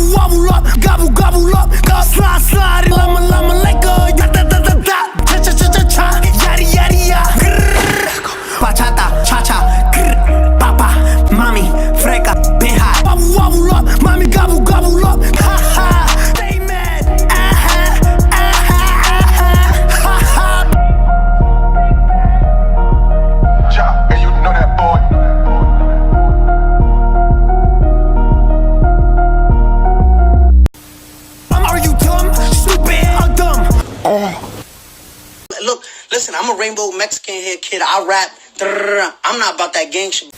Wobble, wobble up, gobble, gobble up, go slide, slide, llama, llama, let go. Da da da da da, cha cha cha cha cha, yada yada yada. Bachata, cha cha, papa, mami, freca, bien high. Wobble, wobble up, mami, gobble, gobble up, ha ha. Stay mad, ha ha. Ja, and you know that boy. Are you dumb, stupid, or dumb? Look, listen, I'm a rainbow Mexican hair kid. I rap. I'm not about that gang shit.